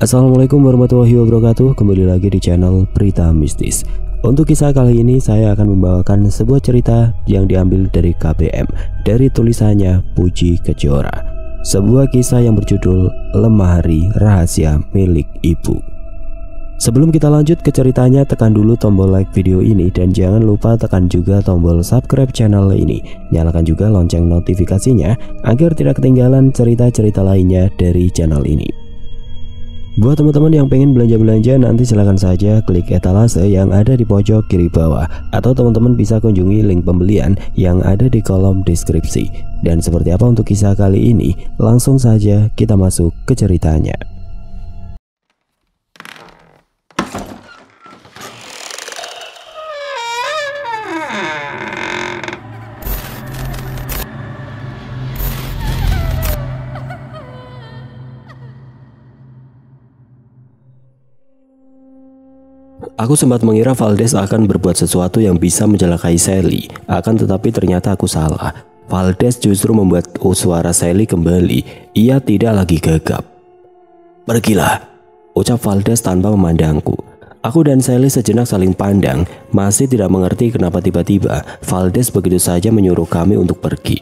Assalamualaikum warahmatullahi wabarakatuh. Kembali lagi di channel Berita Mistis. Untuk kisah kali ini saya akan membawakan sebuah cerita yang diambil dari KBM, dari tulisannya Puji Kejora. Sebuah kisah yang berjudul Lemari Rahasia Milik Ibu. Sebelum kita lanjut ke ceritanya, tekan dulu tombol like video ini dan jangan lupa tekan juga tombol subscribe channel ini. Nyalakan juga lonceng notifikasinya agar tidak ketinggalan cerita-cerita lainnya dari channel ini. Buat teman-teman yang pengen belanja-belanja, nanti silahkan saja klik etalase yang ada di pojok kiri bawah, atau teman-teman bisa kunjungi link pembelian yang ada di kolom deskripsi. Dan seperti apa untuk kisah kali ini, langsung saja kita masuk ke ceritanya. Aku sempat mengira Valdes akan berbuat sesuatu yang bisa mencelakai Sally, akan tetapi ternyata aku salah. Valdes justru membuat suara Sally kembali. Ia tidak lagi gagap. "Pergilah," ucap Valdes tanpa memandangku. Aku dan Sally sejenak saling pandang, masih tidak mengerti kenapa tiba-tiba Valdes begitu saja menyuruh kami untuk pergi.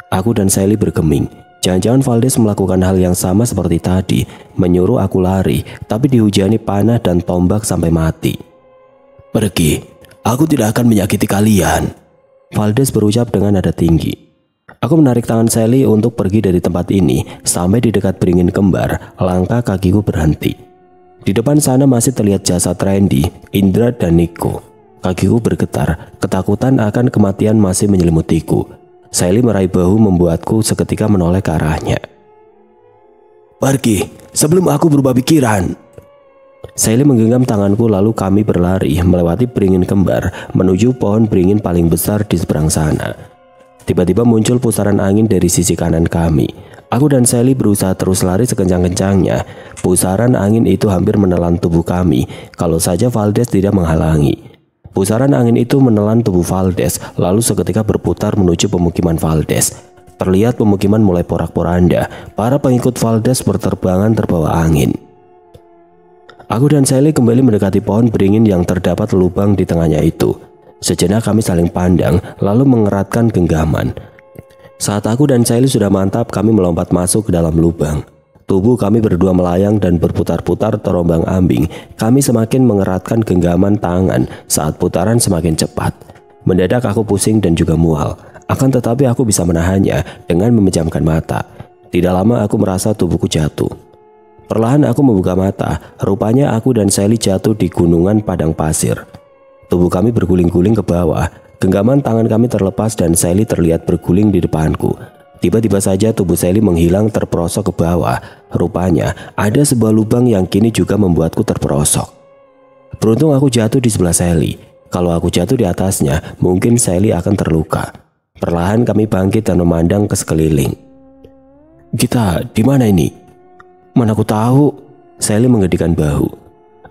Aku dan Sally bergeming. Jangan-jangan Valdes melakukan hal yang sama seperti tadi, menyuruh aku lari, tapi dihujani panah dan tombak sampai mati. "Pergi, aku tidak akan menyakiti kalian," Valdes berucap dengan nada tinggi. Aku menarik tangan Sally untuk pergi dari tempat ini. Sampai di dekat beringin kembar, langkah kakiku berhenti. Di depan sana masih terlihat jasad Randy, Indra, dan Nico. Kakiku bergetar, ketakutan akan kematian masih menyelimutiku. Sally meraih bahu membuatku seketika menoleh ke arahnya. "Pergi sebelum aku berubah pikiran." Sally menggenggam tanganku, lalu kami berlari melewati beringin kembar menuju pohon beringin paling besar di seberang sana. Tiba-tiba muncul pusaran angin dari sisi kanan kami. Aku dan Sally berusaha terus lari sekencang-kencangnya. Pusaran angin itu hampir menelan tubuh kami kalau saja Valdes tidak menghalangi. Pusaran angin itu menelan tubuh Valdes, lalu seketika berputar menuju pemukiman Valdes. Terlihat pemukiman mulai porak-poranda. Para pengikut Valdes berterbangan terbawa angin. Aku dan Sally kembali mendekati pohon beringin yang terdapat lubang di tengahnya itu. Sejenak kami saling pandang, lalu mengeratkan genggaman. Saat aku dan Sally sudah mantap, kami melompat masuk ke dalam lubang. Tubuh kami berdua melayang dan berputar-putar terombang-ambing. Kami semakin mengeratkan genggaman tangan saat putaran semakin cepat. Mendadak aku pusing dan juga mual. Akan tetapi aku bisa menahannya dengan memejamkan mata. Tidak lama aku merasa tubuhku jatuh. Perlahan aku membuka mata. Rupanya aku dan Sally jatuh di gunungan padang pasir. Tubuh kami berguling-guling ke bawah. Genggaman tangan kami terlepas dan Sally terlihat berguling di depanku. Tiba-tiba saja tubuh Sally menghilang terperosok ke bawah. Rupanya ada sebuah lubang yang kini juga membuatku terperosok. Beruntung aku jatuh di sebelah Sally. Kalau aku jatuh di atasnya, mungkin Sally akan terluka. Perlahan kami bangkit dan memandang ke sekeliling. "Kita di mana ini?" "Mana aku tahu?" Sally menggedikan bahu.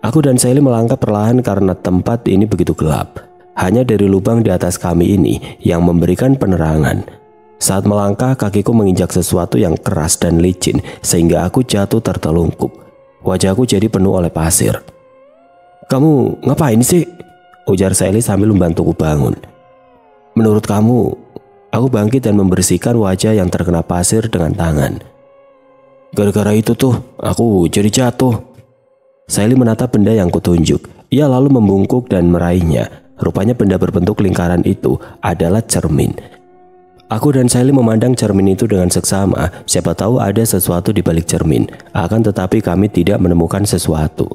Aku dan Sally melangkah perlahan karena tempat ini begitu gelap. Hanya dari lubang di atas kami ini yang memberikan penerangan. Saat melangkah, kakiku menginjak sesuatu yang keras dan licin sehingga aku jatuh tertelungkup. Wajahku jadi penuh oleh pasir. "Kamu ngapain sih?" ujar Sally sambil membantuku bangun. "Menurut kamu?" Aku bangkit dan membersihkan wajah yang terkena pasir dengan tangan. "Gara-gara itu tuh, aku jadi jatuh." Sally menatap benda yang kutunjuk. Ia lalu membungkuk dan meraihnya. Rupanya benda berbentuk lingkaran itu adalah cermin. Aku dan Sally memandang cermin itu dengan seksama. Siapa tahu ada sesuatu di balik cermin. Akan tetapi kami tidak menemukan sesuatu.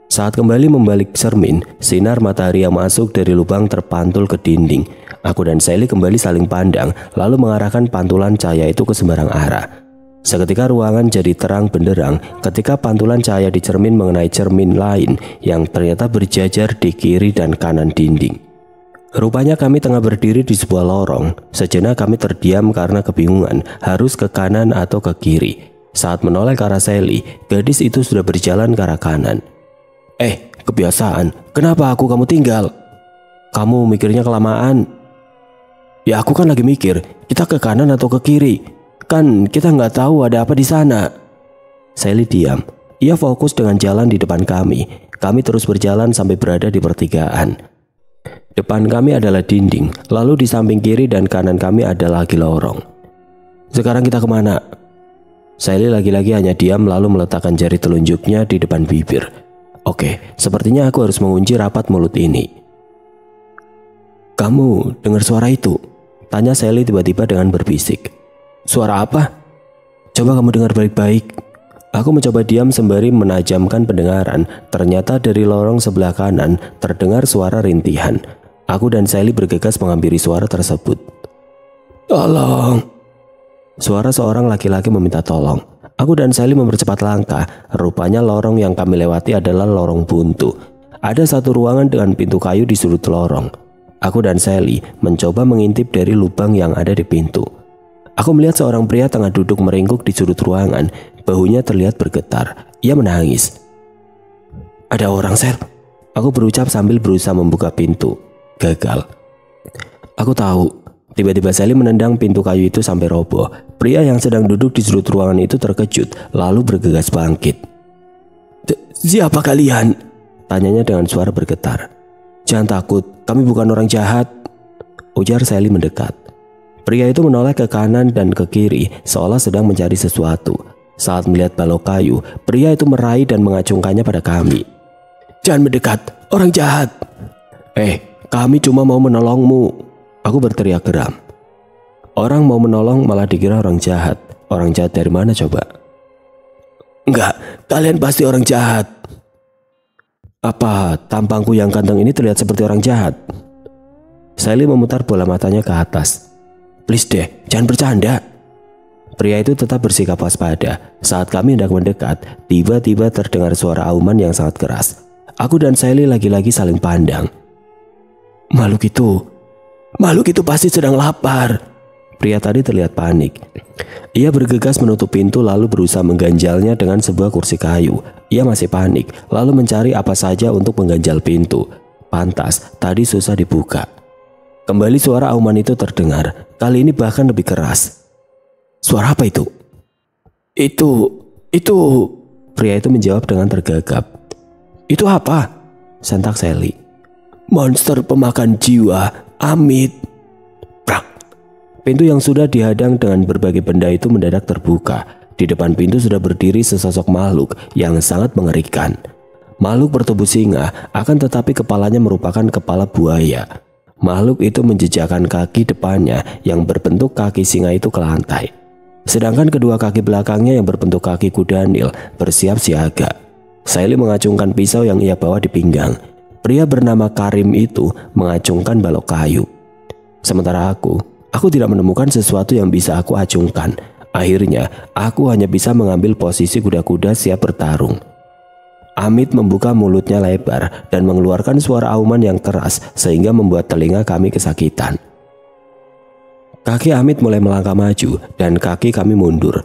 Saat kembali membalik cermin, sinar matahari yang masuk dari lubang terpantul ke dinding. Aku dan Sally kembali saling pandang, lalu mengarahkan pantulan cahaya itu ke sembarang arah. Seketika ruangan jadi terang benderang ketika pantulan cahaya di cermin mengenai cermin lain yang ternyata berjajar di kiri dan kanan dinding. Rupanya kami tengah berdiri di sebuah lorong. Sejenak kami terdiam karena kebingungan harus ke kanan atau ke kiri. Saat menoleh ke arah Sally, gadis itu sudah berjalan ke arah kanan. Kebiasaan, kenapa kamu tinggal? Kamu mikirnya kelamaan." "Ya aku kan lagi mikir, kita ke kanan atau ke kiri. Kan kita nggak tahu ada apa di sana." Sally diam. Ia fokus dengan jalan di depan kami. Kami terus berjalan sampai berada di pertigaan. Depan kami adalah dinding, lalu di samping kiri dan kanan kami adalah lagi lorong. Sekarang kita kemana? Sally lagi-lagi hanya diam lalu meletakkan jari telunjuknya di depan bibir. Oke, sepertinya aku harus mengunci rapat mulut ini. Kamu dengar suara itu? Tanya Sally tiba-tiba dengan berbisik. Suara apa? Coba kamu dengar baik-baik. Aku mencoba diam sembari menajamkan pendengaran. Ternyata dari lorong sebelah kanan terdengar suara rintihan. Aku dan Sally bergegas menghampiri suara tersebut. Tolong! Suara seorang laki-laki meminta tolong. Aku dan Sally mempercepat langkah. Rupanya lorong yang kami lewati adalah lorong buntu. Ada satu ruangan dengan pintu kayu di sudut lorong. Aku dan Sally mencoba mengintip dari lubang yang ada di pintu. Aku melihat seorang pria tengah duduk meringkuk di sudut ruangan. Bahunya terlihat bergetar. Ia menangis. Ada orang, Sel. Aku berucap sambil berusaha membuka pintu. Gagal. Aku tahu. Tiba-tiba Sally menendang pintu kayu itu sampai roboh. Pria yang sedang duduk di sudut ruangan itu terkejut lalu bergegas bangkit. Siapa kalian? Tanyanya dengan suara bergetar. Jangan takut, kami bukan orang jahat, ujar Sally mendekat. Pria itu menoleh ke kanan dan ke kiri seolah sedang mencari sesuatu. Saat melihat balok kayu, pria itu meraih dan mengacungkannya pada kami. Jangan mendekat, orang jahat. Kami cuma mau menolongmu. Aku berteriak geram. Orang mau menolong malah dikira orang jahat. Orang jahat dari mana coba? Enggak, kalian pasti orang jahat. Apa tampangku yang ganteng ini terlihat seperti orang jahat? Sally memutar bola matanya ke atas. Please deh, jangan bercanda. Pria itu tetap bersikap waspada. Saat kami hendak mendekat, tiba-tiba terdengar suara auman yang sangat keras. Aku dan Sally lagi-lagi saling pandang. Makhluk itu pasti sedang lapar. Pria tadi terlihat panik. Ia bergegas menutup pintu lalu berusaha mengganjalnya dengan sebuah kursi kayu. Ia masih panik, lalu mencari apa saja untuk mengganjal pintu. Pantas, tadi susah dibuka. Kembali suara auman itu terdengar, kali ini bahkan lebih keras. Suara apa itu? Itu. Pria itu menjawab dengan tergagap. Itu apa? Sentak Sally. Monster pemakan jiwa, Amit. Prak. Pintu yang sudah dihadang dengan berbagai benda itu mendadak terbuka. Di depan pintu sudah berdiri sesosok makhluk yang sangat mengerikan. Makhluk bertubuh singa, akan tetapi kepalanya merupakan kepala buaya. Makhluk itu menjejakkan kaki depannya yang berbentuk kaki singa itu ke lantai. Sedangkan kedua kaki belakangnya yang berbentuk kaki kuda Nil bersiap siaga. Sally mengacungkan pisau yang ia bawa di pinggang. Pria bernama Karim itu mengacungkan balok kayu. Sementara aku tidak menemukan sesuatu yang bisa aku acungkan. Akhirnya, aku hanya bisa mengambil posisi kuda-kuda siap bertarung. Amit membuka mulutnya lebar dan mengeluarkan suara auman yang keras sehingga membuat telinga kami kesakitan. Kaki Amit mulai melangkah maju dan kaki kami mundur.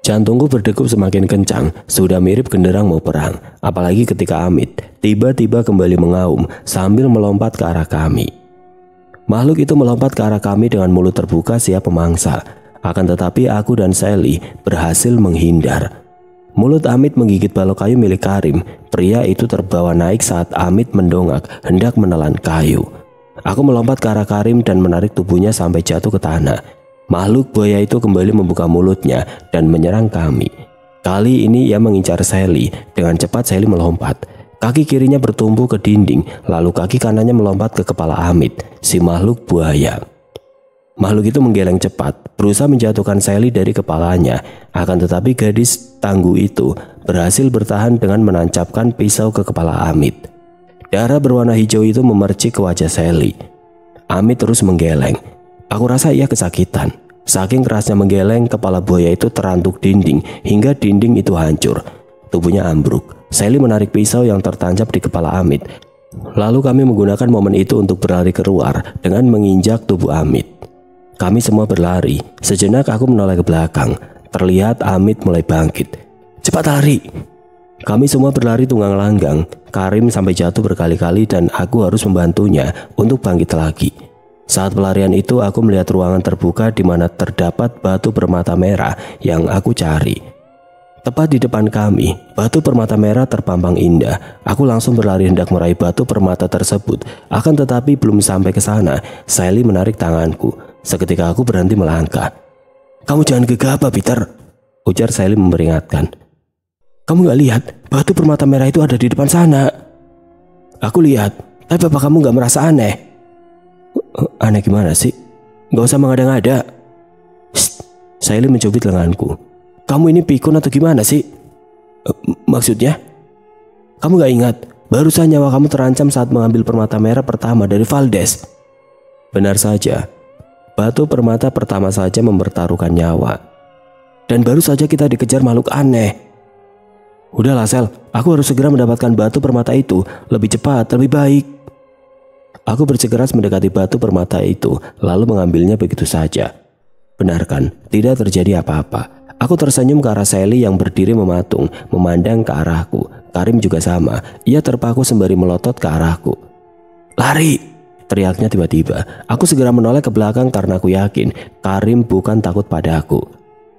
Jantungku berdegup semakin kencang, sudah mirip genderang mau perang. Apalagi ketika Amit tiba-tiba kembali mengaum sambil melompat ke arah kami. Makhluk itu melompat ke arah kami dengan mulut terbuka siap memangsa. Akan tetapi aku dan Sally berhasil menghindar. Mulut Amit menggigit balok kayu milik Karim. Pria itu terbawa naik saat Amit mendongak hendak menelan kayu. Aku melompat ke arah Karim dan menarik tubuhnya sampai jatuh ke tanah. Makhluk buaya itu kembali membuka mulutnya dan menyerang kami. Kali ini ia mengincar Sally. Dengan cepat Sally melompat. Kaki kirinya bertumpu ke dinding, lalu kaki kanannya melompat ke kepala Amit, si makhluk buaya. Makhluk itu menggeleng cepat, berusaha menjatuhkan Sally dari kepalanya. Akan tetapi gadis tangguh itu berhasil bertahan dengan menancapkan pisau ke kepala Amit. Darah berwarna hijau itu memercik ke wajah Sally. Amit terus menggeleng. Aku rasa ia kesakitan. Saking kerasnya menggeleng, kepala buaya itu terantuk dinding hingga dinding itu hancur. Tubuhnya ambruk. Sally menarik pisau yang tertancap di kepala Amit. Lalu kami menggunakan momen itu untuk berlari keluar dengan menginjak tubuh Amit. Kami semua berlari. Sejenak aku menoleh ke belakang. Terlihat Amit mulai bangkit. Cepat lari! Kami semua berlari tunggang langgang. Karim sampai jatuh berkali-kali dan aku harus membantunya untuk bangkit lagi. Saat pelarian itu aku melihat ruangan terbuka di mana terdapat batu bermata merah yang aku cari. Tepat di depan kami, batu permata merah terpampang indah. Aku langsung berlari hendak meraih batu permata tersebut. Akan tetapi belum sampai ke sana, Sally menarik tanganku. Seketika aku berhenti melangkah. "Kamu jangan gegabah, Peter," ujar Sally memperingatkan. "Kamu gak lihat batu permata merah itu ada di depan sana?" "Aku lihat, tapi apa kamu gak merasa aneh?" "Aneh gimana sih? Gak usah mengada-ngada." Sally mencubit lenganku. "Kamu ini pikun atau gimana sih?" "Maksudnya? Kamu gak ingat barusan nyawa kamu terancam saat mengambil permata merah pertama dari Valdez?" Benar saja, batu permata pertama saja mempertaruhkan nyawa. Dan baru saja kita dikejar makhluk aneh. "Udahlah Sel, aku harus segera mendapatkan batu permata itu. Lebih cepat, lebih baik." Aku bersikeras mendekati batu permata itu, lalu mengambilnya begitu saja. Benar kan, tidak terjadi apa-apa. Aku tersenyum ke arah Sally yang berdiri mematung, memandang ke arahku. Karim juga sama, ia terpaku sembari melotot ke arahku. "Lari!" teriaknya tiba-tiba. Aku segera menoleh ke belakang karena aku yakin Karim bukan takut padaku.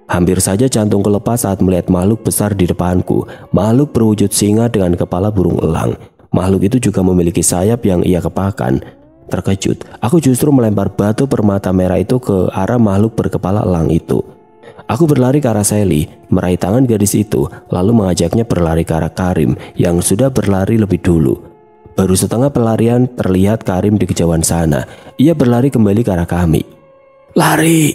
Hampir saja jantungku lepas saat melihat makhluk besar di depanku. Makhluk berwujud singa dengan kepala burung elang. Makhluk itu juga memiliki sayap yang ia kepakan. Terkejut, aku justru melempar batu permata merah itu ke arah makhluk berkepala elang itu. Aku berlari ke arah Sally, meraih tangan gadis itu, lalu mengajaknya berlari ke arah Karim yang sudah berlari lebih dulu. Baru setengah pelarian terlihat Karim di kejauhan sana. Ia berlari kembali ke arah kami. "Lari!"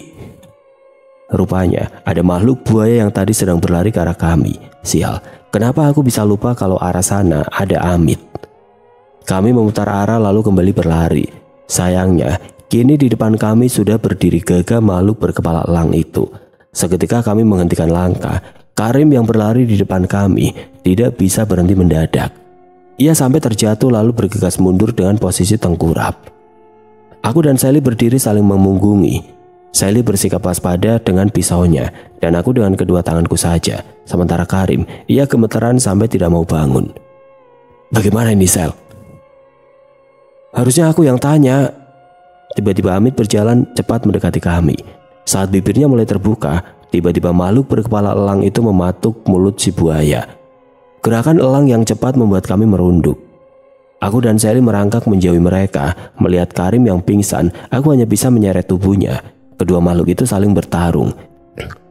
Rupanya ada makhluk buaya yang tadi sedang berlari ke arah kami. Sial, kenapa aku bisa lupa kalau arah sana ada Amit? Kami memutar arah lalu kembali berlari. Sayangnya, kini di depan kami sudah berdiri gagah makhluk berkepala elang itu. Seketika kami menghentikan langkah. Karim yang berlari di depan kami tidak bisa berhenti mendadak. Ia sampai terjatuh lalu bergegas mundur dengan posisi tengkurap. Aku dan Sally berdiri saling memunggungi. Sally bersikap waspada dengan pisaunya dan aku dengan kedua tanganku saja. Sementara Karim, ia gemeteran sampai tidak mau bangun. "Bagaimana ini, Sel?" "Harusnya aku yang tanya." Tiba-tiba Amit berjalan cepat mendekati kami. Saat bibirnya mulai terbuka, tiba-tiba makhluk berkepala elang itu mematuk mulut si buaya. Gerakan elang yang cepat membuat kami merunduk. Aku dan Sally merangkak menjauhi mereka. Melihat Karim yang pingsan, aku hanya bisa menyeret tubuhnya. Kedua makhluk itu saling bertarung.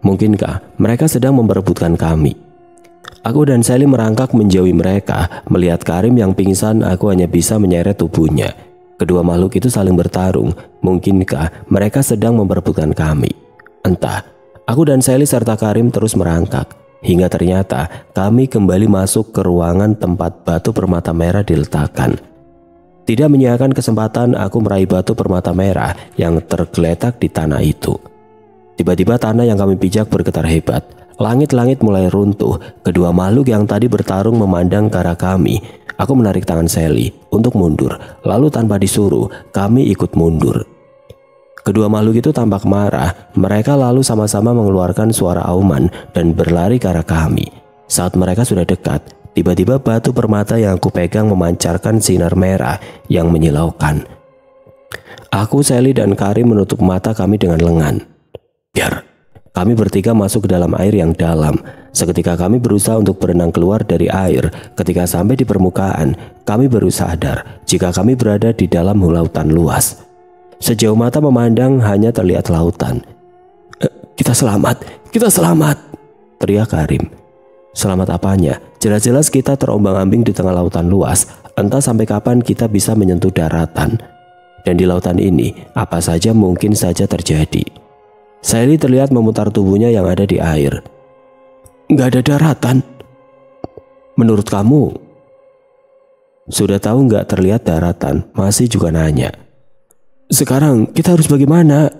Mungkinkah mereka sedang memperebutkan kami? Aku dan Sally merangkak menjauhi mereka. Melihat Karim yang pingsan, aku hanya bisa menyeret tubuhnya. Kedua makhluk itu saling bertarung. Mungkinkah mereka sedang memperebutkan kami? Entah. Aku dan Sally serta Karim terus merangkak. Hingga ternyata kami kembali masuk ke ruangan tempat batu permata merah diletakkan. Tidak menyia-nyiakan kesempatan aku meraih batu permata merah yang tergeletak di tanah itu. Tiba-tiba tanah yang kami pijak bergetar hebat. Langit-langit mulai runtuh. Kedua makhluk yang tadi bertarung memandang ke arah kami. Aku menarik tangan Sally untuk mundur. Lalu tanpa disuruh, kami ikut mundur. Kedua makhluk itu tampak marah. Mereka lalu sama-sama mengeluarkan suara auman dan berlari ke arah kami. Saat mereka sudah dekat, tiba-tiba batu permata yang aku pegang memancarkan sinar merah yang menyilaukan. Aku, Sally, dan Karim menutup mata kami dengan lengan. Biar. Kami bertiga masuk ke dalam air yang dalam. Seketika kami berusaha untuk berenang keluar dari air. Ketika sampai di permukaan, kami baru sadar jika kami berada di dalam lautan luas. Sejauh mata memandang hanya terlihat lautan. Kita selamat, kita selamat!" teriak Karim. Selamat apanya? Jelas-jelas kita terombang-ambing di tengah lautan luas. Entah sampai kapan kita bisa menyentuh daratan. Dan di lautan ini, apa saja mungkin saja terjadi. Sally terlihat memutar tubuhnya yang ada di air. "Nggak ada daratan. Menurut kamu?" Sudah tahu nggak terlihat daratan, masih juga nanya. "Sekarang kita harus bagaimana?"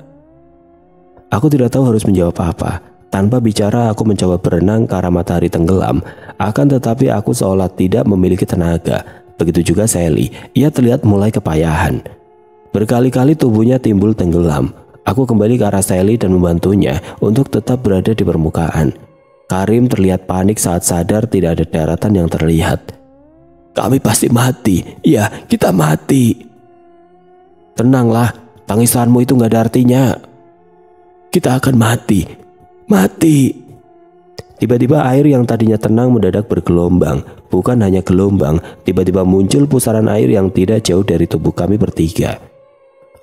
Aku tidak tahu harus menjawab apa. Tanpa bicara aku mencoba berenang ke arah matahari tenggelam. Akan tetapi aku seolah tidak memiliki tenaga. Begitu juga Sally, ia terlihat mulai kepayahan. Berkali-kali tubuhnya timbul tenggelam. Aku kembali ke arah Sally dan membantunya untuk tetap berada di permukaan. Karim terlihat panik saat sadar tidak ada daratan yang terlihat. "Kami pasti mati, ya kita mati." "Tenanglah, tangisanmu itu nggak ada artinya. Kita akan mati, mati." Tiba-tiba air yang tadinya tenang mendadak bergelombang. Bukan hanya gelombang, tiba-tiba muncul pusaran air yang tidak jauh dari tubuh kami bertiga.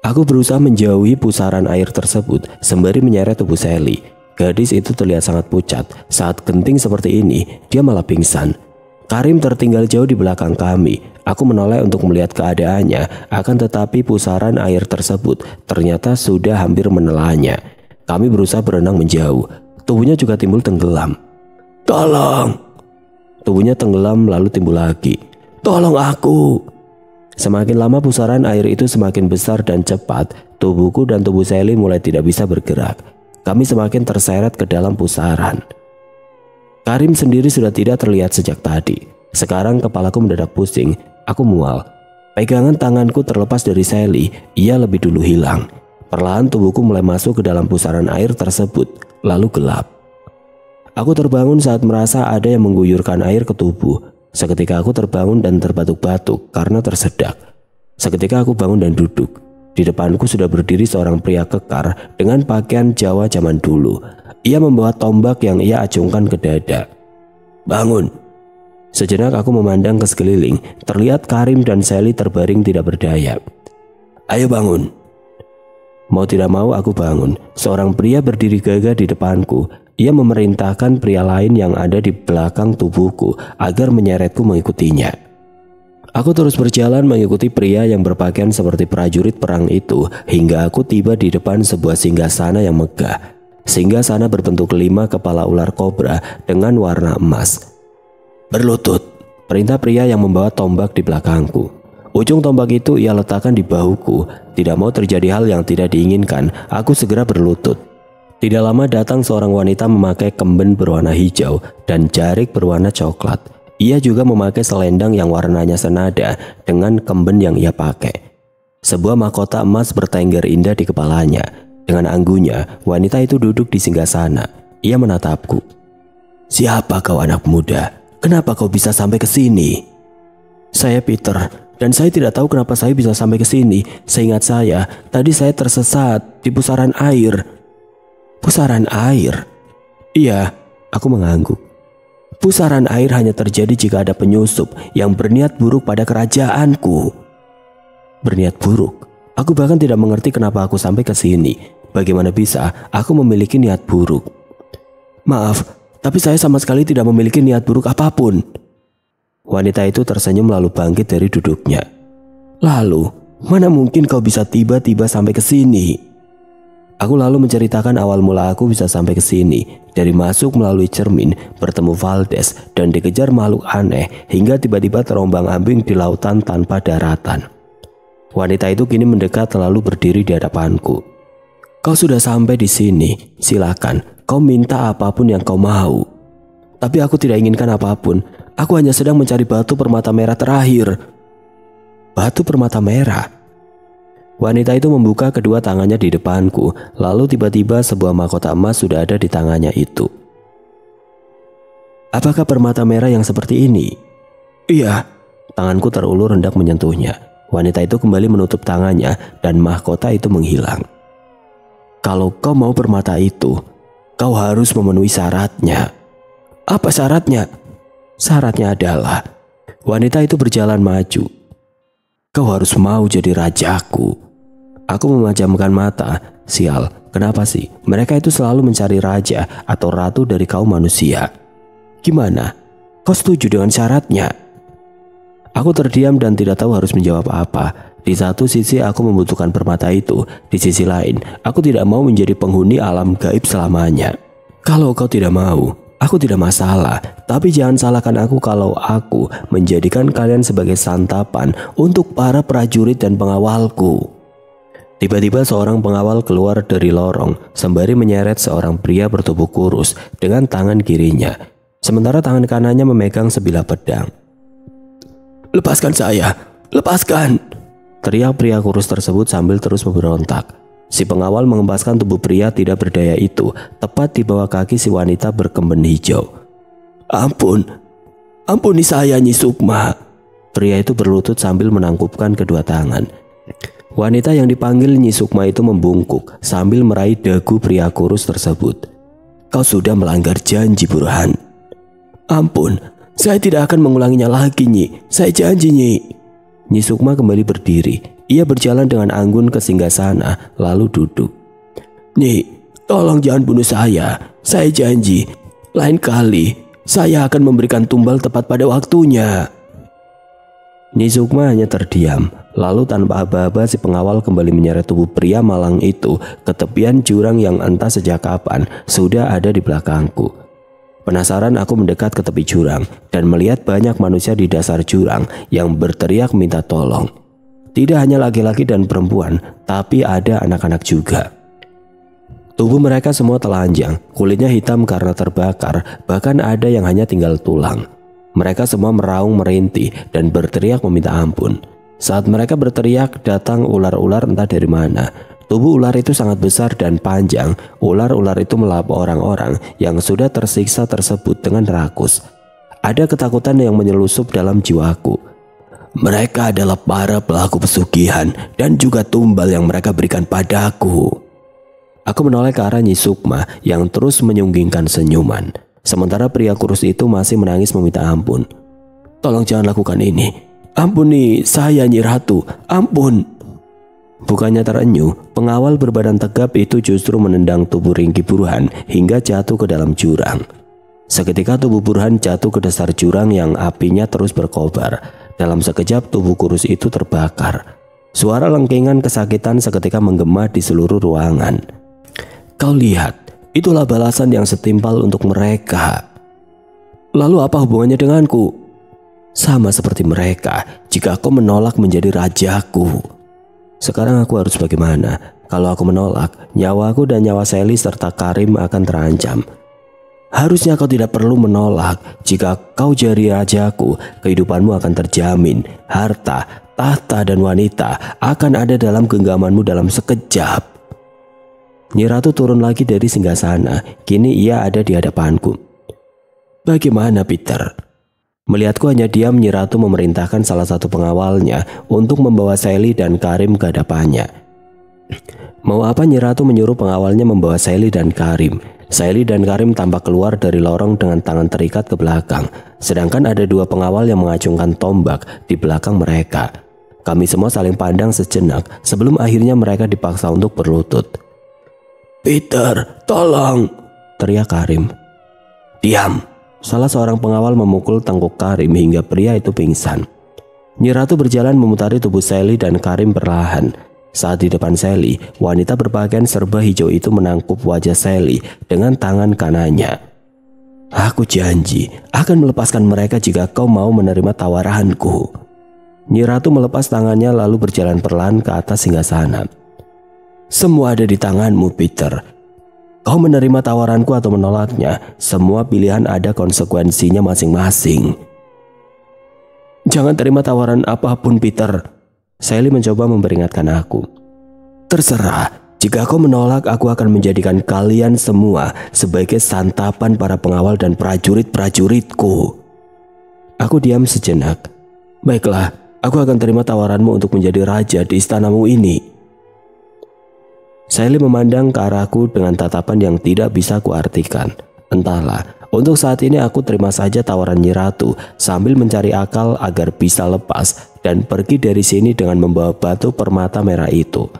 Aku berusaha menjauhi pusaran air tersebut sembari menyeret tubuh Sally. Gadis itu terlihat sangat pucat. Saat genting seperti ini, dia malah pingsan. Karim tertinggal jauh di belakang kami. Aku menoleh untuk melihat keadaannya, akan tetapi pusaran air tersebut ternyata sudah hampir menelannya. Kami berusaha berenang menjauh. Tubuhnya juga timbul tenggelam. "Tolong!" Tubuhnya tenggelam lalu timbul lagi. "Tolong aku!" Semakin lama pusaran air itu semakin besar dan cepat. Tubuhku dan tubuh Sally mulai tidak bisa bergerak. Kami semakin terseret ke dalam pusaran. Karim sendiri sudah tidak terlihat sejak tadi. Sekarang kepalaku mendadak pusing. Aku mual. Pegangan tanganku terlepas dari Sally. Ia lebih dulu hilang. Perlahan tubuhku mulai masuk ke dalam pusaran air tersebut. Lalu gelap. Aku terbangun saat merasa ada yang mengguyurkan air ke tubuh. Seketika aku terbangun dan terbatuk-batuk karena tersedak. Seketika aku bangun dan duduk. Di depanku sudah berdiri seorang pria kekar dengan pakaian Jawa zaman dulu. Ia membawa tombak yang ia acungkan ke dada. "Bangun!" Sejenak aku memandang ke sekeliling. Terlihat Karim dan Sally terbaring tidak berdaya. "Ayo bangun!" Mau tidak mau aku bangun. Seorang pria berdiri gagah di depanku. Ia memerintahkan pria lain yang ada di belakang tubuhku agar menyeretku mengikutinya. Aku terus berjalan mengikuti pria yang berpakaian seperti prajurit perang itu hingga aku tiba di depan sebuah singgasana yang megah. Singgasana berbentuk 5 kepala ular kobra dengan warna emas. "Berlutut," perintah pria yang membawa tombak di belakangku. Ujung tombak itu ia letakkan di bahuku. Tidak mau terjadi hal yang tidak diinginkan, aku segera berlutut. Tidak lama datang seorang wanita memakai kemben berwarna hijau dan jarik berwarna coklat. Ia juga memakai selendang yang warnanya senada dengan kemben yang ia pakai. Sebuah mahkota emas bertengger indah di kepalanya. Dengan anggunya, wanita itu duduk di singgasana. Ia menatapku. "Siapa kau anak muda? Kenapa kau bisa sampai ke sini?" "Saya Peter, dan saya tidak tahu kenapa saya bisa sampai ke sini. Seingat saya, tadi saya tersesat di pusaran air." "Pusaran air?" "Iya," aku mengangguk. "Pusaran air hanya terjadi jika ada penyusup yang berniat buruk pada kerajaanku." "Berniat buruk?" Aku bahkan tidak mengerti kenapa aku sampai ke sini. Bagaimana bisa aku memiliki niat buruk? "Maaf, tapi saya sama sekali tidak memiliki niat buruk apapun." Wanita itu tersenyum lalu bangkit dari duduknya. "Lalu, mana mungkin kau bisa tiba-tiba sampai ke sini?" Aku lalu menceritakan awal mula aku bisa sampai ke sini. Dari masuk melalui cermin, bertemu Valdes, dan dikejar makhluk aneh hingga tiba-tiba terombang-ambing di lautan tanpa daratan. Wanita itu kini mendekat lalu berdiri di hadapanku. "Kau sudah sampai di sini. Silakan, kau minta apapun yang kau mau." "Tapi aku tidak inginkan apapun. Aku hanya sedang mencari batu permata merah terakhir." "Batu permata merah?" Wanita itu membuka kedua tangannya di depanku, lalu tiba-tiba sebuah mahkota emas sudah ada di tangannya itu. "Apakah permata merah yang seperti ini?" "Iya." Tanganku terulur hendak menyentuhnya. Wanita itu kembali menutup tangannya dan mahkota itu menghilang. "Kalau kau mau permata itu, kau harus memenuhi syaratnya." "Apa syaratnya?" "Syaratnya adalah," wanita itu berjalan maju, "kau harus mau jadi rajaku." Aku memejamkan mata. Sial, kenapa sih mereka itu selalu mencari raja atau ratu dari kaum manusia? "Gimana? Kau setuju dengan syaratnya?" Aku terdiam dan tidak tahu harus menjawab apa. Di satu sisi aku membutuhkan permata itu, di sisi lain aku tidak mau menjadi penghuni alam gaib selamanya. "Kalau kau tidak mau, aku tidak masalah, tapi jangan salahkan aku kalau aku menjadikan kalian sebagai santapan untuk para prajurit dan pengawalku." Tiba-tiba seorang pengawal keluar dari lorong sembari menyeret seorang pria bertubuh kurus dengan tangan kirinya, sementara tangan kanannya memegang sebilah pedang. "Lepaskan saya, lepaskan!" teriak pria kurus tersebut sambil terus memberontak. Si pengawal mengempaskan tubuh pria tidak berdaya itu tepat di bawah kaki si wanita berkemben hijau. Ampuni saya Nyi Sukma." Pria itu berlutut sambil menangkupkan kedua tangan. Wanita yang dipanggil Nyi Sukma itu membungkuk sambil meraih dagu pria kurus tersebut. Kau sudah melanggar janji, Burhan. Ampun, saya tidak akan mengulanginya lagi, Nyi. Saya janji, Nyi. Nyi Sukma kembali berdiri. Ia berjalan dengan anggun ke singgasana lalu duduk. Nyi, tolong jangan bunuh saya. Saya janji, lain kali saya akan memberikan tumbal tepat pada waktunya. Nyi Sukma hanya terdiam. Lalu tanpa aba-aba si pengawal kembali menyeret tubuh pria malang itu ke tepian jurang yang entah sejak kapan sudah ada di belakangku. Penasaran aku mendekat ke tepi jurang dan melihat banyak manusia di dasar jurang yang berteriak minta tolong. Tidak hanya laki-laki dan perempuan, tapi ada anak-anak juga. Tubuh mereka semua telanjang, kulitnya hitam karena terbakar, bahkan ada yang hanya tinggal tulang. Mereka semua meraung merintih dan berteriak meminta ampun. Saat mereka berteriak, datang ular-ular entah dari mana. Tubuh ular itu sangat besar dan panjang. Ular-ular itu melahap orang-orang yang sudah tersiksa tersebut dengan rakus. Ada ketakutan yang menyelusup dalam jiwaku. Mereka adalah para pelaku pesugihan dan juga tumbal yang mereka berikan padaku. Aku menoleh ke arah Nyi Sukma yang terus menyunggingkan senyuman. Sementara pria kurus itu masih menangis meminta ampun. Tolong jangan lakukan ini. Ampuni saya, Nyi Ratu. Ampun. Bukannya terenyuh, pengawal berbadan tegap itu justru menendang tubuh Ringki Burhan hingga jatuh ke dalam jurang. Seketika tubuh Burhan jatuh ke dasar jurang yang apinya terus berkobar. Dalam sekejap tubuh kurus itu terbakar. Suara lengkingan kesakitan seketika menggema di seluruh ruangan. Kau lihat, itulah balasan yang setimpal untuk mereka. Lalu apa hubungannya denganku? Sama seperti mereka, jika kau menolak menjadi rajaku. Sekarang aku harus bagaimana? Kalau aku menolak, nyawaku dan nyawa Sally serta Karim akan terancam. Harusnya kau tidak perlu menolak. Jika kau jadi rajaku, kehidupanmu akan terjamin. Harta, tahta dan wanita akan ada dalam genggamanmu dalam sekejap. Nyi Ratu turun lagi dari singgasana. Kini ia ada di hadapanku. Bagaimana, Peter? Melihatku hanya diam, Nyi Ratu memerintahkan salah satu pengawalnya untuk membawa Sally dan Karim ke hadapannya. Mau apa Nyi Ratu menyuruh pengawalnya membawa Sally dan Karim? Sally dan Karim tampak keluar dari lorong dengan tangan terikat ke belakang. Sedangkan ada dua pengawal yang mengacungkan tombak di belakang mereka. Kami semua saling pandang sejenak sebelum akhirnya mereka dipaksa untuk berlutut. Peter, tolong! Teriak Karim. Diam! Salah seorang pengawal memukul tengkuk Karim hingga pria itu pingsan. Nyi Ratu berjalan memutari tubuh Sally dan Karim perlahan. Saat di depan Sally, wanita berpakaian serba hijau itu menangkup wajah Sally dengan tangan kanannya. Aku janji akan melepaskan mereka jika kau mau menerima tawaranku. Nyi Ratu melepas tangannya lalu berjalan perlahan ke atas singgasana. Semua ada di tanganmu, Peter. Kau menerima tawaranku atau menolaknya, semua pilihan ada konsekuensinya masing-masing. Jangan terima tawaran apapun, Peter. Sally mencoba memperingatkan aku. Terserah, jika kau menolak aku akan menjadikan kalian semua sebagai santapan para pengawal dan prajurit-prajuritku. Aku diam sejenak. Baiklah, aku akan terima tawaranmu untuk menjadi raja di istanamu ini. Sally memandang ke arahku dengan tatapan yang tidak bisa kuartikan. Entahlah, untuk saat ini aku terima saja tawaran Nyi Ratu sambil mencari akal agar bisa lepas dan pergi dari sini dengan membawa batu permata merah itu.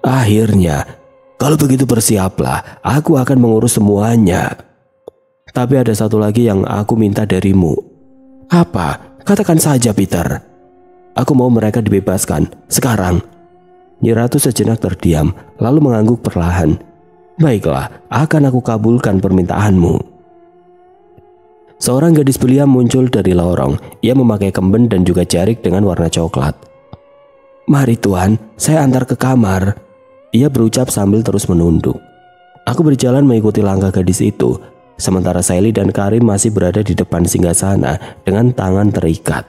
Akhirnya, kalau begitu bersiaplah, aku akan mengurus semuanya. Tapi ada satu lagi yang aku minta darimu. Apa? Katakan saja, Peter. Aku mau mereka dibebaskan sekarang. Nyi Ratu sejenak terdiam, lalu mengangguk perlahan. Baiklah, akan aku kabulkan permintaanmu. Seorang gadis belia muncul dari lorong. Ia memakai kemben dan juga jarik dengan warna coklat. Mari tuan, saya antar ke kamar. Ia berucap sambil terus menunduk. Aku berjalan mengikuti langkah gadis itu. Sementara Sally dan Karim masih berada di depan singgasana dengan tangan terikat.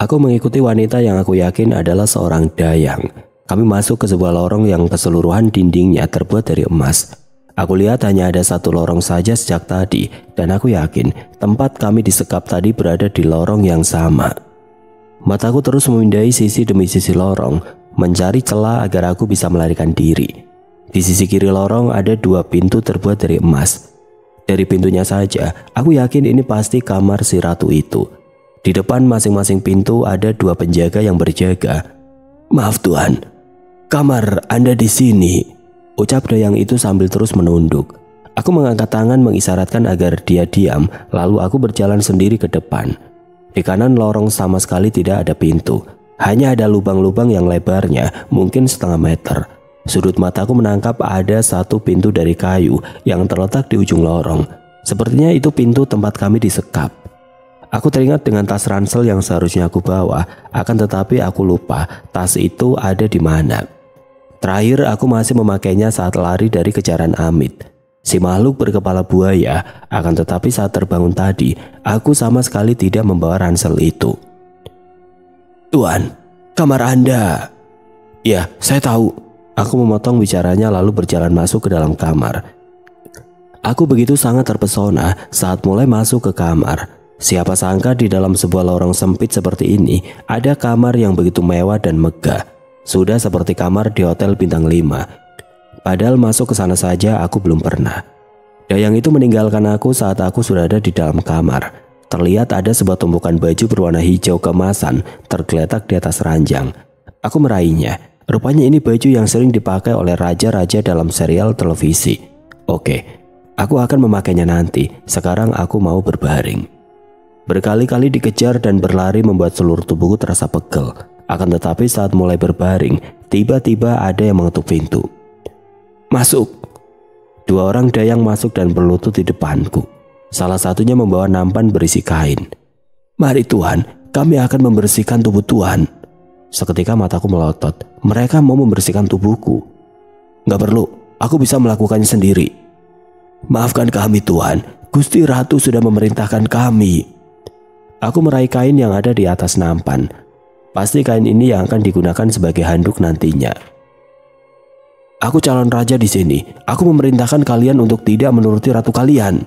Aku mengikuti wanita yang aku yakin adalah seorang dayang. Kami masuk ke sebuah lorong yang keseluruhan dindingnya terbuat dari emas. Aku lihat hanya ada satu lorong saja sejak tadi, dan aku yakin tempat kami disekap tadi berada di lorong yang sama. Mataku terus memindai sisi demi sisi lorong, mencari celah agar aku bisa melarikan diri. Di sisi kiri lorong ada 2 pintu terbuat dari emas. Dari pintunya saja, aku yakin ini pasti kamar si ratu itu. Di depan masing-masing pintu ada 2 penjaga yang berjaga. "Maaf Tuan, kamar Anda di sini," ucap dayang itu sambil terus menunduk. Aku mengangkat tangan mengisyaratkan agar dia diam, lalu aku berjalan sendiri ke depan. Di kanan lorong sama sekali tidak ada pintu. Hanya ada lubang-lubang yang lebarnya mungkin setengah meter. Sudut mataku menangkap ada 1 pintu dari kayu yang terletak di ujung lorong. Sepertinya itu pintu tempat kami disekap. Aku teringat dengan tas ransel yang seharusnya aku bawa, akan tetapi aku lupa tas itu ada di mana. Terakhir aku masih memakainya saat lari dari kejaran Amit, si makhluk berkepala buaya. Akan tetapi saat terbangun tadi, aku sama sekali tidak membawa ransel itu. "Tuan, kamar Anda." "Ya, saya tahu." Aku memotong bicaranya lalu berjalan masuk ke dalam kamar. Aku begitu sangat terpesona saat mulai masuk ke kamar. Siapa sangka di dalam sebuah lorong sempit seperti ini ada kamar yang begitu mewah dan megah. Sudah seperti kamar di hotel bintang 5. Padahal masuk ke sana saja aku belum pernah. Dayang itu meninggalkan aku saat aku sudah ada di dalam kamar. Terlihat ada sebuah tumpukan baju berwarna hijau keemasan tergeletak di atas ranjang. Aku meraihnya. Rupanya ini baju yang sering dipakai oleh raja-raja dalam serial televisi. Oke, aku akan memakainya nanti. Sekarang aku mau berbaring. Berkali-kali dikejar dan berlari membuat seluruh tubuhku terasa pegel. Akan tetapi saat mulai berbaring, tiba-tiba ada yang mengetuk pintu. "Masuk." 2 orang dayang masuk dan berlutut di depanku. Salah satunya membawa nampan berisi kain. "Mari Tuhan, kami akan membersihkan tubuh Tuhan." Seketika mataku melotot. Mereka mau membersihkan tubuhku. "Gak perlu, aku bisa melakukannya sendiri." "Maafkan kami Tuhan, Gusti Ratu sudah memerintahkan kami." Aku meraih kain yang ada di atas nampan. Pasti kain ini yang akan digunakan sebagai handuk nantinya. "Aku calon raja di sini. Aku memerintahkan kalian untuk tidak menuruti ratu kalian."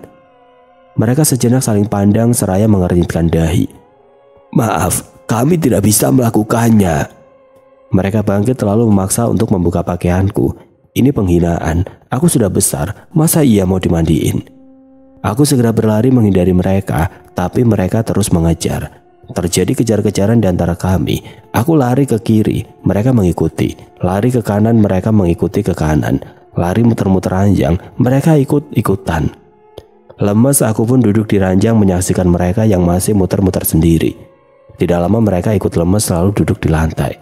Mereka sejenak saling pandang seraya mengernyitkan dahi. "Maaf, kami tidak bisa melakukannya." Mereka bangkit lalu memaksa untuk membuka pakaianku. Ini penghinaan. Aku sudah besar, masa ia mau dimandiin? Aku segera berlari menghindari mereka, tapi mereka terus mengejar. Terjadi kejar-kejaran di antara kami. Aku lari ke kiri, mereka mengikuti. Lari ke kanan, mereka mengikuti ke kanan. Lari muter-muter ranjang, mereka ikut-ikutan. Lemes aku pun duduk di ranjang menyaksikan mereka yang masih muter-muter sendiri. Tidak lama mereka ikut lemes lalu duduk di lantai.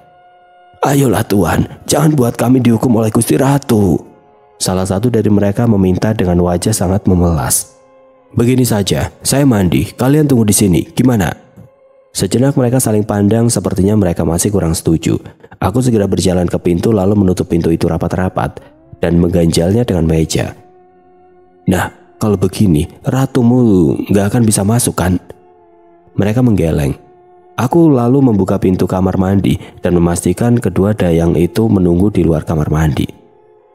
"Ayolah Tuhan, jangan buat kami dihukum oleh Gusti Ratu." Salah satu dari mereka meminta dengan wajah sangat memelas. "Begini saja, saya mandi, kalian tunggu di sini, gimana?" Sejenak mereka saling pandang, sepertinya mereka masih kurang setuju. Aku segera berjalan ke pintu lalu menutup pintu itu rapat-rapat dan mengganjalnya dengan meja. "Nah, kalau begini, ratumu gak akan bisa masuk kan?" Mereka menggeleng. Aku lalu membuka pintu kamar mandi dan memastikan kedua dayang itu menunggu di luar kamar mandi.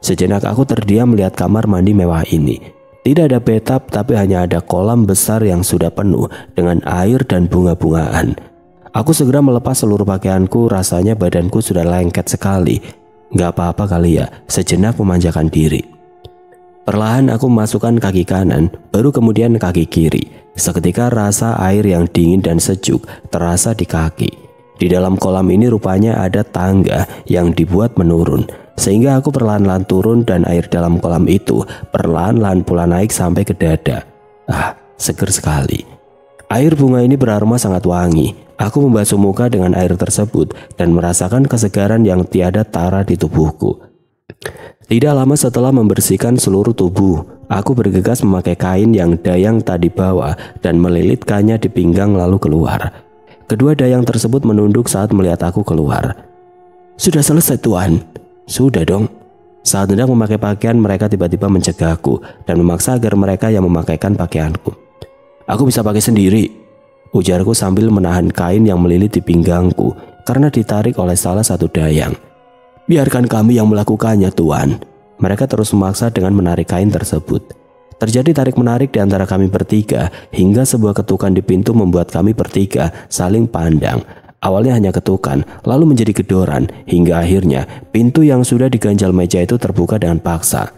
Sejenak aku terdiam melihat kamar mandi mewah ini. Tidak ada bathtub, tapi hanya ada kolam besar yang sudah penuh dengan air dan bunga-bungaan. Aku segera melepas seluruh pakaianku, rasanya badanku sudah lengket sekali. Gak apa-apa kali ya, sejenak memanjakan diri. Perlahan aku memasukkan kaki kanan, baru kemudian kaki kiri. Seketika rasa air yang dingin dan sejuk terasa di kaki. Di dalam kolam ini rupanya ada tangga yang dibuat menurun, sehingga aku perlahan-lahan turun dan air dalam kolam itu perlahan-lahan pula naik sampai ke dada. Seger sekali. Air bunga ini beraroma sangat wangi. Aku membasuh muka dengan air tersebut dan merasakan kesegaran yang tiada tara di tubuhku. Tidak lama setelah membersihkan seluruh tubuh, aku bergegas memakai kain yang dayang tadi bawa dan melilitkannya di pinggang lalu keluar. Kedua dayang tersebut menunduk saat melihat aku keluar. "Sudah selesai Tuan." "Sudah dong." Saat hendak memakai pakaian, mereka tiba-tiba mencegahku dan memaksa agar mereka yang memakaikan pakaianku. "Aku bisa pakai sendiri," ujarku sambil menahan kain yang melilit di pinggangku karena ditarik oleh salah satu dayang. "Biarkan kami yang melakukannya Tuan." Mereka terus memaksa dengan menarik kain tersebut. Terjadi tarik-menarik di antara kami bertiga hingga sebuah ketukan di pintu membuat kami bertiga saling pandang. Awalnya hanya ketukan, lalu menjadi gedoran, hingga akhirnya pintu yang sudah diganjal meja itu terbuka dengan paksa.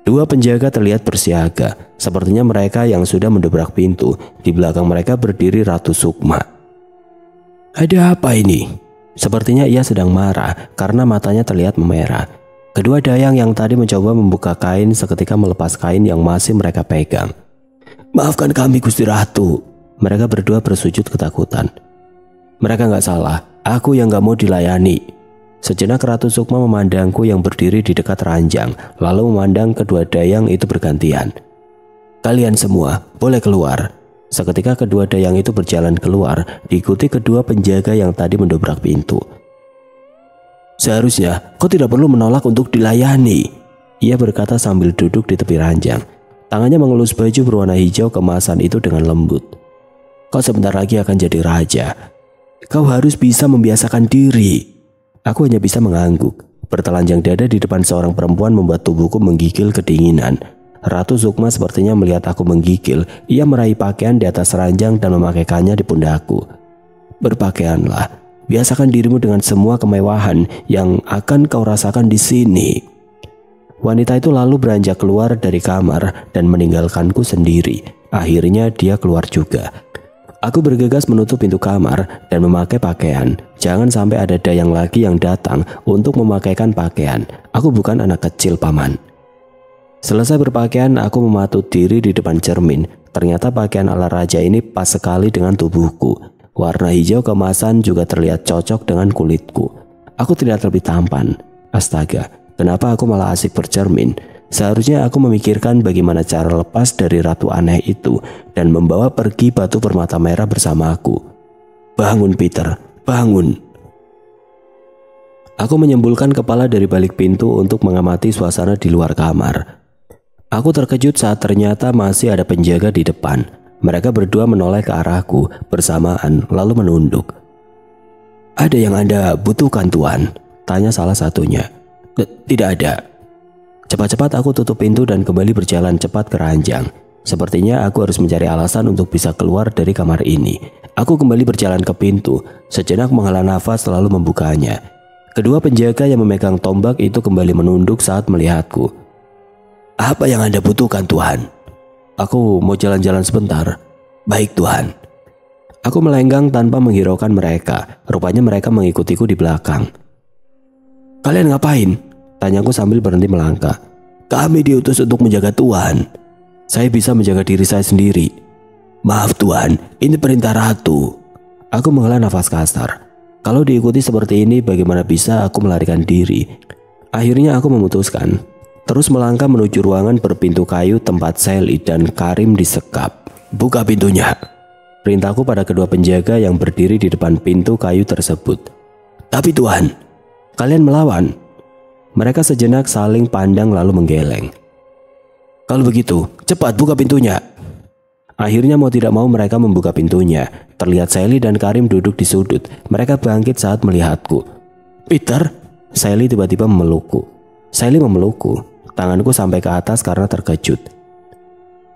Dua penjaga terlihat bersiaga, sepertinya mereka yang sudah mendobrak pintu. Di belakang mereka berdiri Ratu Sukma. "Ada apa ini?" Sepertinya ia sedang marah karena matanya terlihat memerah. Kedua dayang yang tadi mencoba membuka kain seketika melepas kain yang masih mereka pegang. "Maafkan kami Gusti Ratu." Mereka berdua bersujud ketakutan. "Mereka nggak salah, aku yang nggak mau dilayani." Sejenak Ratu Sukma memandangku yang berdiri di dekat ranjang, lalu memandang kedua dayang itu bergantian. "Kalian semua boleh keluar." Seketika kedua dayang itu berjalan keluar, diikuti kedua penjaga yang tadi mendobrak pintu. "Seharusnya kau tidak perlu menolak untuk dilayani," ia berkata sambil duduk di tepi ranjang. Tangannya mengelus baju berwarna hijau kemasan itu dengan lembut. "Kau sebentar lagi akan jadi raja. Kau harus bisa membiasakan diri." Aku hanya bisa mengangguk. Bertelanjang dada di depan seorang perempuan membuat tubuhku menggigil kedinginan. Ratu Sukma sepertinya melihat aku menggigil. Ia meraih pakaian di atas ranjang dan memakaikannya di pundakku. "Berpakaianlah. Biasakan dirimu dengan semua kemewahan yang akan kau rasakan di sini." Wanita itu lalu beranjak keluar dari kamar dan meninggalkanku sendiri. Akhirnya dia keluar juga. Aku bergegas menutup pintu kamar dan memakai pakaian. Jangan sampai ada dayang lagi yang datang untuk memakaikan pakaian. Aku bukan anak kecil, Paman. Selesai berpakaian, aku mematut diri di depan cermin. Ternyata pakaian ala raja ini pas sekali dengan tubuhku. Warna hijau kemasan juga terlihat cocok dengan kulitku. Aku tidak lebih tampan. Astaga, kenapa aku malah asik bercermin? Seharusnya aku memikirkan bagaimana cara lepas dari ratu aneh itu dan membawa pergi batu permata merah bersamaku. "Bangun Peter, bangun." Aku menyembulkan kepala dari balik pintu untuk mengamati suasana di luar kamar. Aku terkejut saat ternyata masih ada penjaga di depan. Mereka berdua menoleh ke arahku bersamaan lalu menunduk. "Ada yang Anda butuhkan, Tuan?" tanya salah satunya. "Tidak ada." Cepat-cepat aku tutup pintu dan kembali berjalan cepat ke ranjang. Sepertinya aku harus mencari alasan untuk bisa keluar dari kamar ini. Aku kembali berjalan ke pintu, sejenak menghela nafas lalu membukanya. Kedua penjaga yang memegang tombak itu kembali menunduk saat melihatku. "Apa yang Anda butuhkan, Tuhan?" "Aku mau jalan-jalan sebentar." "Baik, Tuhan." Aku melenggang tanpa menghiraukan mereka. Rupanya mereka mengikutiku di belakang. "Kalian ngapain?" tanyaku sambil berhenti melangkah. "Kami diutus untuk menjaga Tuhan." "Saya bisa menjaga diri saya sendiri." "Maaf Tuhan, ini perintah ratu." Aku menghela nafas kasar. Kalau diikuti seperti ini, bagaimana bisa aku melarikan diri? Akhirnya aku memutuskan terus melangkah menuju ruangan berpintu kayu tempat Sally dan Karim disekap. "Buka pintunya," perintahku pada kedua penjaga yang berdiri di depan pintu kayu tersebut. "Tapi Tuhan." "Kalian melawan?" Mereka sejenak saling pandang lalu menggeleng. "Kalau begitu, cepat buka pintunya." Akhirnya mau tidak mau mereka membuka pintunya. Terlihat Sally dan Karim duduk di sudut. Mereka bangkit saat melihatku. "Peter?" Sally tiba-tiba memelukku. Sally memelukku. Tanganku sampai ke atas karena terkejut.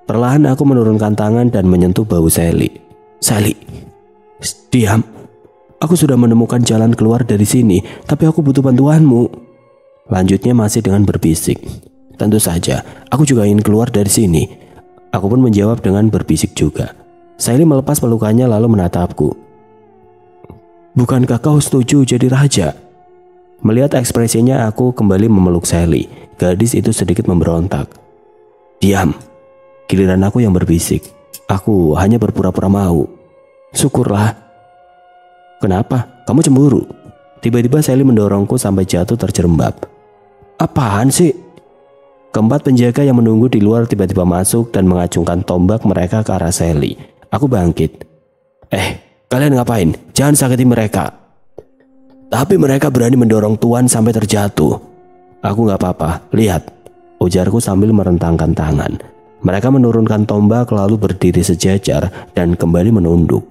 Perlahan aku menurunkan tangan dan menyentuh bahu Sally. "Sally, diam. Aku sudah menemukan jalan keluar dari sini, tapi aku butuh bantuanmu." Lanjutnya masih dengan berbisik. "Tentu saja, aku juga ingin keluar dari sini." Aku pun menjawab dengan berbisik juga. Sally melepas pelukannya lalu menatapku. "Bukankah kau setuju jadi raja?" Melihat ekspresinya, aku kembali memeluk Sally. Gadis itu sedikit memberontak. "Diam." Giliran aku yang berbisik. "Aku hanya berpura-pura mau." "Syukurlah." "Kenapa? Kamu cemburu?" Tiba-tiba Sally mendorongku sampai jatuh terjerembab. "Apaan sih?" Keempat penjaga yang menunggu di luar tiba-tiba masuk dan mengacungkan tombak mereka ke arah Sally. Aku bangkit. Kalian ngapain? Jangan sakiti mereka." "Tapi mereka berani mendorong Tuan sampai terjatuh." "Aku gak apa-apa, lihat," ujarku sambil merentangkan tangan. Mereka menurunkan tombak lalu berdiri sejajar dan kembali menunduk.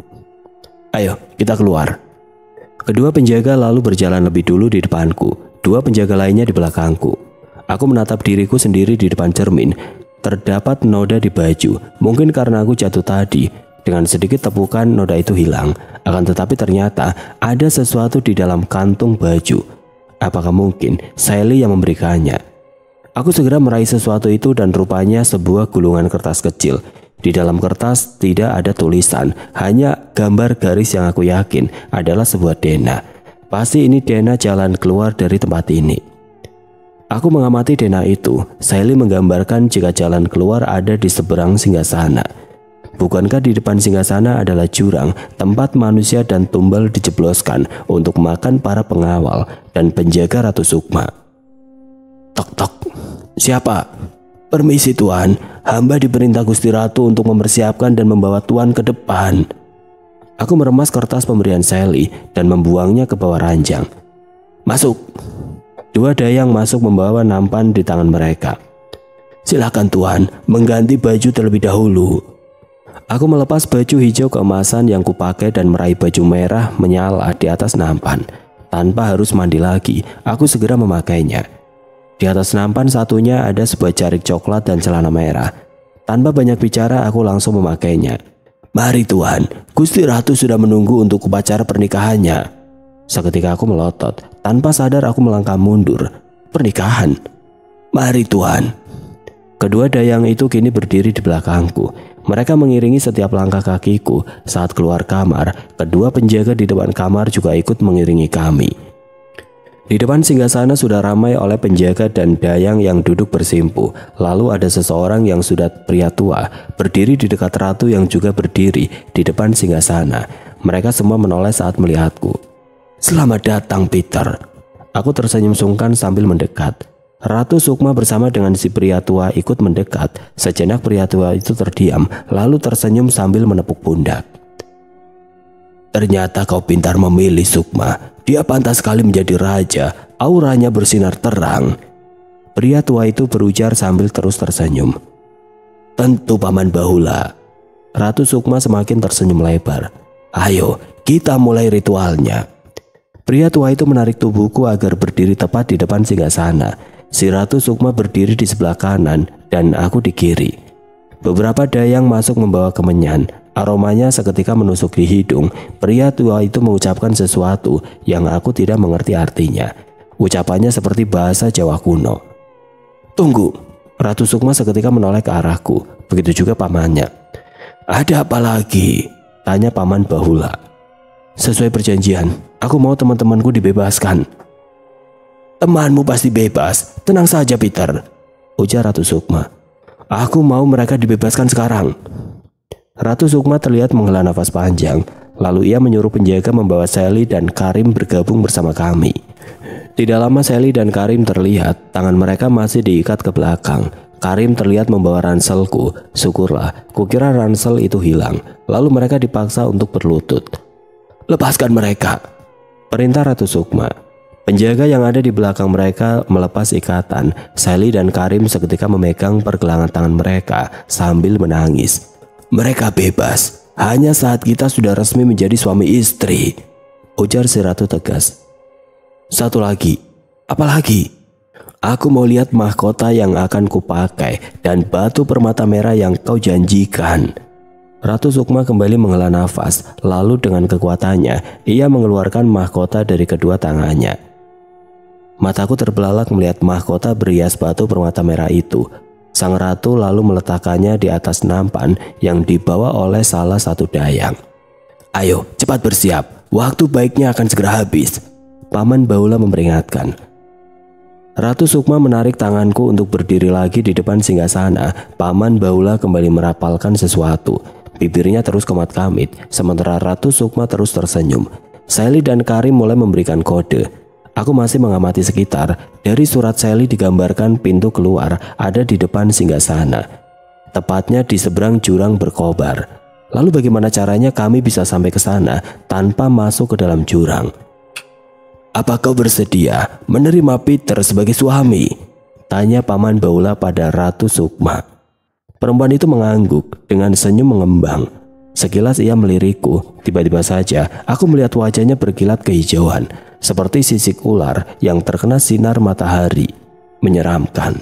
"Ayo, kita keluar." Kedua penjaga lalu berjalan lebih dulu di depanku. Dua penjaga lainnya di belakangku. Aku menatap diriku sendiri di depan cermin. Terdapat noda di baju. Mungkin karena aku jatuh tadi. Dengan sedikit tepukan noda itu hilang. Akan tetapi ternyata ada sesuatu di dalam kantung baju. Apakah mungkin Sally yang memberikannya? Aku segera meraih sesuatu itu dan rupanya sebuah gulungan kertas kecil. Di dalam kertas tidak ada tulisan, hanya gambar garis yang aku yakin adalah sebuah denah. Pasti ini denah jalan keluar dari tempat ini. Aku mengamati denah itu. Sally menggambarkan jika jalan keluar ada di seberang singgasana. Bukankah di depan singgasana adalah jurang tempat manusia dan tumbal dijebloskan untuk makan para pengawal dan penjaga Ratu Sukma? Tok tok. Siapa? Permisi Tuan, hamba diperintah Gusti Ratu untuk mempersiapkan dan membawa Tuan ke depan. Aku meremas kertas pemberian Sally dan membuangnya ke bawah ranjang. Masuk. Dua dayang masuk membawa nampan di tangan mereka. Silakan Tuan, mengganti baju terlebih dahulu. Aku melepas baju hijau keemasan yang kupakai dan meraih baju merah menyala di atas nampan. Tanpa harus mandi lagi, aku segera memakainya. Di atas nampan satunya ada sebuah jarik coklat dan celana merah. Tanpa banyak bicara, aku langsung memakainya. Mari Tuan, Gusti Ratu sudah menunggu untuk upacara pernikahannya. Seketika aku melotot. Tanpa sadar aku melangkah mundur. Pernikahan? Mari Tuan. Kedua dayang itu kini berdiri di belakangku. Mereka mengiringi setiap langkah kakiku. Saat keluar kamar, kedua penjaga di depan kamar juga ikut mengiringi kami. Di depan singgasana sudah ramai oleh penjaga dan dayang yang duduk bersimpu. Lalu ada seseorang yang sudah pria tua berdiri di dekat ratu yang juga berdiri di depan singgasana. Mereka semua menoleh saat melihatku. Selamat datang Peter. Aku tersenyum sungkan sambil mendekat. Ratu Sukma bersama dengan si pria tua ikut mendekat. Sejenak pria tua itu terdiam, lalu tersenyum sambil menepuk pundak. Ternyata kau pintar memilih Sukma. Dia pantas sekali menjadi raja. Auranya bersinar terang. Pria tua itu berujar sambil terus tersenyum. Tentu Paman Bahula. Ratu Sukma semakin tersenyum lebar. Ayo, kita mulai ritualnya. Pria tua itu menarik tubuhku agar berdiri tepat di depan singgasana. Si Ratu Sukma berdiri di sebelah kanan dan aku di kiri. Beberapa dayang masuk membawa kemenyan. Aromanya seketika menusuk di hidung. Pria tua itu mengucapkan sesuatu yang aku tidak mengerti artinya. Ucapannya seperti bahasa Jawa kuno. Tunggu. Ratu Sukma seketika menoleh ke arahku. Begitu juga pamannya. Ada apa lagi? Tanya Paman Bahula. Sesuai perjanjian, aku mau teman-temanku dibebaskan. Temanmu pasti bebas. Tenang saja Peter, ujar Ratu Sukma. Aku mau mereka dibebaskan sekarang. Ratu Sukma terlihat menghela nafas panjang. Lalu ia menyuruh penjaga membawa Sally dan Karim bergabung bersama kami. Tidak lama Sally dan Karim terlihat. Tangan mereka masih diikat ke belakang. Karim terlihat membawa ranselku. Syukurlah, kukira ransel itu hilang. Lalu mereka dipaksa untuk berlutut. Lepaskan mereka, perintah Ratu Sukma. Penjaga yang ada di belakang mereka melepas ikatan. Sally dan Karim seketika memegang pergelangan tangan mereka sambil menangis. Mereka bebas hanya saat kita sudah resmi menjadi suami istri, ujar si Ratu tegas. Satu lagi, apa lagi? Aku mau lihat mahkota yang akan kupakai dan batu permata merah yang kau janjikan. Ratu Sukma kembali menghela nafas. Lalu dengan kekuatannya ia mengeluarkan mahkota dari kedua tangannya. Mataku terbelalak melihat mahkota berias batu permata merah itu. Sang ratu lalu meletakkannya di atas nampan yang dibawa oleh salah satu dayang. Ayo, cepat bersiap. Waktu baiknya akan segera habis. Paman Bahula memperingatkan. Ratu Sukma menarik tanganku untuk berdiri lagi di depan singgasana. Paman Bahula kembali merapalkan sesuatu. Bibirnya terus kemat-kamit, sementara Ratu Sukma terus tersenyum. Sally dan Karim mulai memberikan kode. Aku masih mengamati sekitar. Dari surat Sally digambarkan pintu keluar ada di depan singgasana, tepatnya di seberang jurang berkobar. Lalu bagaimana caranya kami bisa sampai ke sana tanpa masuk ke dalam jurang? Apa kau bersedia menerima Peter sebagai suami? Tanya Paman Bahula pada Ratu Sukma. Perempuan itu mengangguk dengan senyum mengembang. Sekilas ia melirikku. Tiba-tiba saja aku melihat wajahnya berkilat kehijauan, seperti sisik ular yang terkena sinar matahari. Menyeramkan.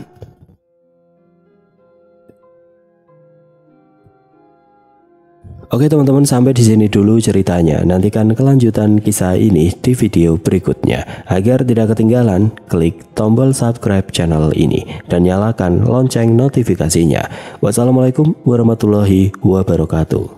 Oke teman-teman, sampai di sini dulu ceritanya. Nantikan kelanjutan kisah ini di video berikutnya. Agar tidak ketinggalan, klik tombol subscribe channel ini dan nyalakan lonceng notifikasinya. Wassalamualaikum warahmatullahi wabarakatuh.